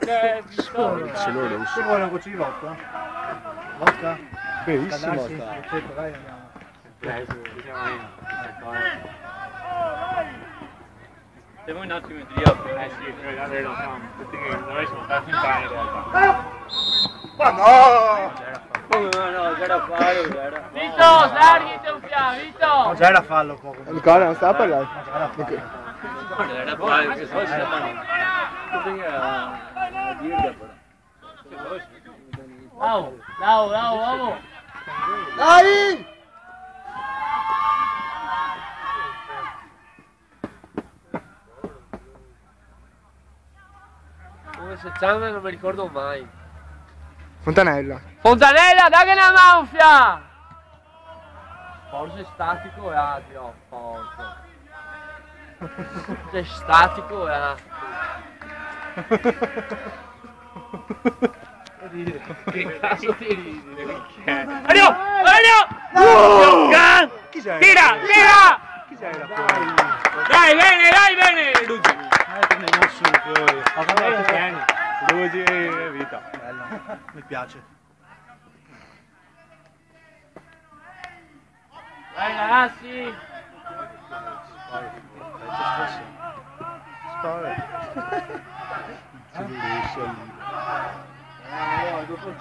che pistola. Se no non Ci vuole un goccio di vodka? Vodka? benissimo Canarsi? sta. Perfetto, dai, andiamo. Se vuoi un attimo di io. Sì, adesso lo facciamo. Noi siamo stati in cane in realtà. Ma no! Come no, c'era fallo, c'era. Vito, slarghiti un piano, Vito! Non c'era fallo poco. Nicola non sta a parlare. Non c'era fallo. Non era fallo, che so se era una dirga però. Bravo, bravo, bravo, bravo! Dai! Come se c'hanno non mi ricordo mai. Fontanella. Fontanella, dai che una manfia! Forse statico e altro, forse. C'è statico e altro. Che cazzo ti ridi? Adio! Adio! Chi c'era? Tira! Tira! Chi c'era fuori? Dai bene! Luigi! Non su fuori. Ma come tieni? Luigi e Vita. Bello, mi piace. Vai ragazzi! Spara. Ci riesce lì. Dopo il